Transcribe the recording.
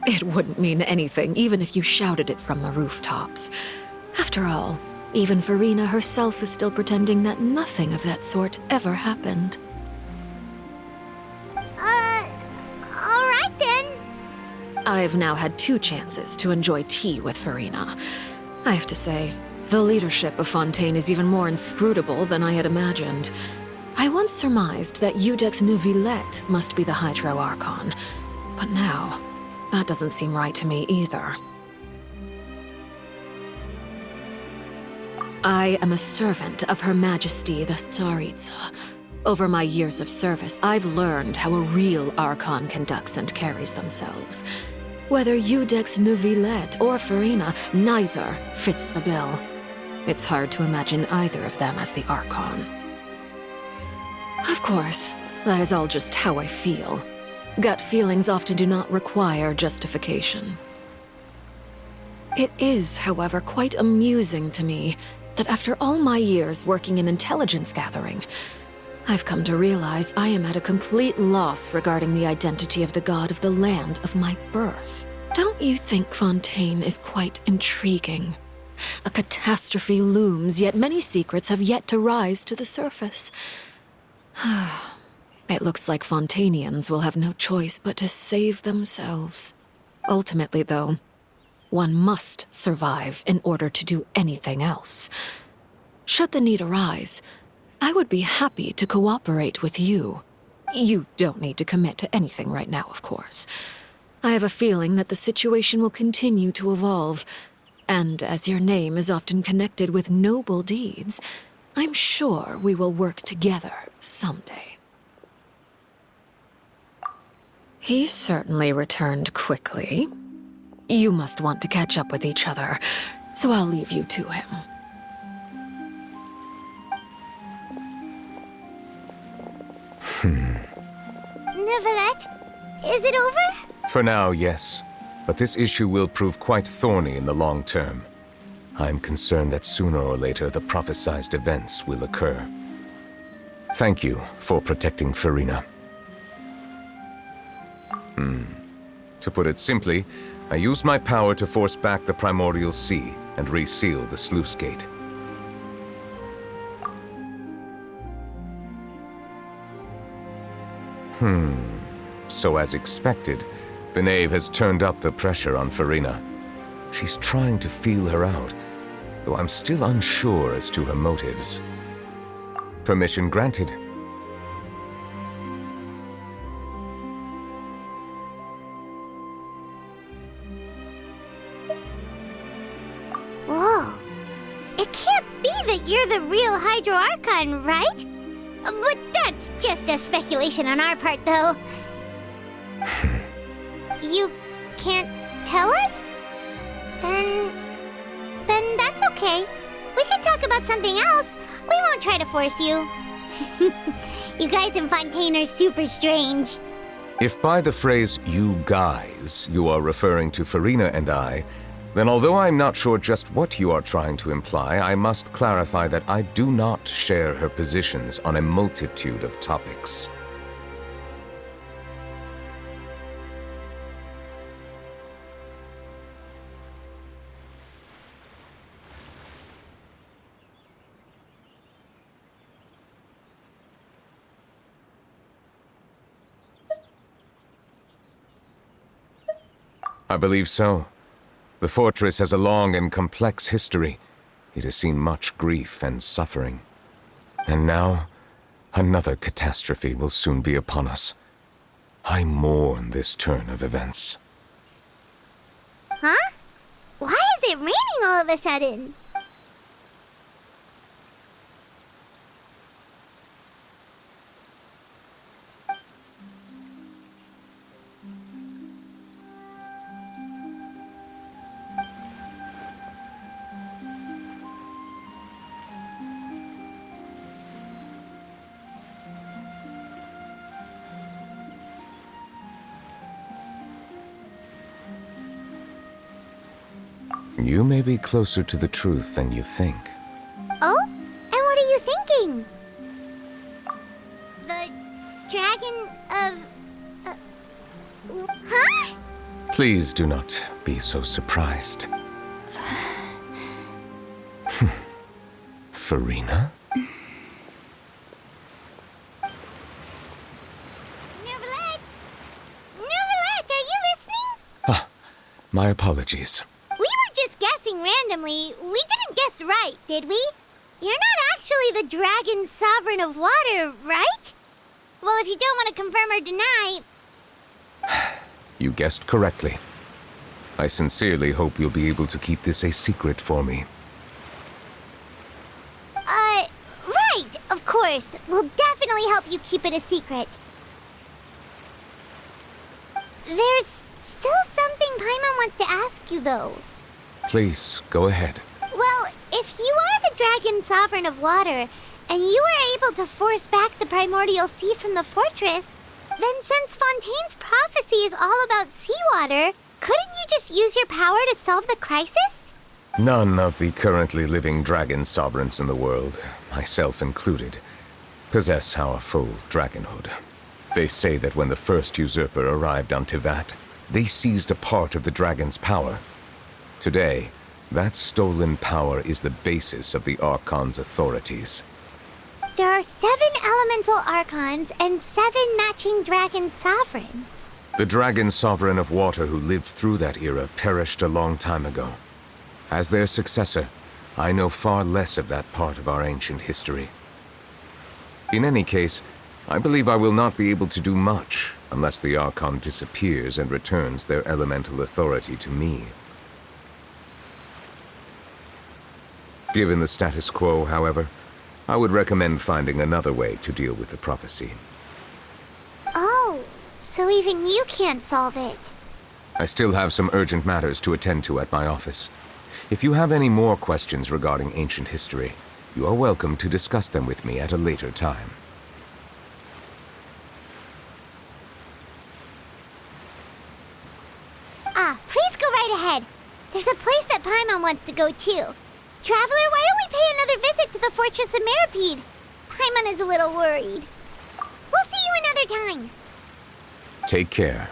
It wouldn't mean anything, even if you shouted it from the rooftops. After all, even Farina herself is still pretending that nothing of that sort ever happened. Alright then. I've now had 2 chances to enjoy tea with Farina. I have to say, the leadership of Fontaine is even more inscrutable than I had imagined. I once surmised that Iudex Neuvillette must be the Hydro Archon, but now, that doesn't seem right to me either. I am a servant of Her Majesty the Tsaritsa. Over my years of service, I've learned how a real Archon conducts and carries themselves. Whether Iudex Neuvillette or Farina, neither fits the bill. It's hard to imagine either of them as the Archon. Of course, that is all just how I feel. Gut feelings often do not require justification. It is, however, quite amusing to me that after all my years working in intelligence gathering, I've come to realize I am at a complete loss regarding the identity of the god of the land of my birth. Don't you think Fontaine is quite intriguing? A catastrophe looms, yet many secrets have yet to rise to the surface. It looks like Fontainians will have no choice but to save themselves. Ultimately, though, one must survive in order to do anything else. Should the need arise, I would be happy to cooperate with you. You don't need to commit to anything right now, of course. I have a feeling that the situation will continue to evolve, and as your name is often connected with noble deeds, I'm sure we will work together someday. He certainly returned quickly. You must want to catch up with each other, so I'll leave you to him. Neuvillette, is it over? For now, yes. But this issue will prove quite thorny in the long term. I'm concerned that sooner or later the prophesized events will occur. Thank you for protecting Farina. To put it simply, I used my power to force back the Primordial Sea and reseal the sluice gate. So as expected, the knave has turned up the pressure on Farina. She's trying to feel her out, though I'm still unsure as to her motives. Permission granted. Whoa. It can't be that you're the real Hydro Archon, right? But that's just a speculation on our part, though. You can't tell us? Then that's okay. We can talk about something else. We won't try to force you. You guys in Fontaine are super strange. If by the phrase, "you guys," you are referring to Farina and I, then although I'm not sure just what you are trying to imply, I must clarify that I do not share her positions on a multitude of topics. I believe so. The fortress has a long and complex history. It has seen much grief and suffering. And now, another catastrophe will soon be upon us. I mourn this turn of events. Huh? Why is it raining all of a sudden? You may be closer to the truth than you think. Oh? And what are you thinking? The dragon of... huh? Please do not be so surprised. Farina? Neverlet! Neverlet, are you listening? Ah, my apologies. We were just guessing randomly. We didn't guess right, did we? You're not actually the dragon sovereign of water, right? Well, if you don't want to confirm or deny... You guessed correctly. I sincerely hope you'll be able to keep this a secret for me. Right, of course. We'll definitely help you keep it a secret. There's still something Paimon wants to ask you, though. Please, go ahead. Well, if you are the dragon sovereign of water, and you were able to force back the primordial sea from the fortress, then since Fontaine's prophecy is all about seawater, couldn't you just use your power to solve the crisis? None of the currently living dragon sovereigns in the world, myself included, possess our full dragonhood. They say that when the first usurper arrived on Tivat, they seized a part of the dragon's power. Today, that stolen power is the basis of the Archon's authorities. There are 7 elemental archons and 7 matching dragon sovereigns. The dragon sovereign of water who lived through that era perished a long time ago. As their successor, I know far less of that part of our ancient history. In any case, I believe I will not be able to do much unless the Archon disappears and returns their elemental authority to me. Given the status quo, however, I would recommend finding another way to deal with the prophecy. Oh, so even you can't solve it. I still have some urgent matters to attend to at my office. If you have any more questions regarding ancient history, you are welcome to discuss them with me at a later time. Please go right ahead. There's a place that Paimon wants to go too. Traveler, why don't we pay another visit to the Fortress of Meripede? Paimon is a little worried. We'll see you another time. Take care.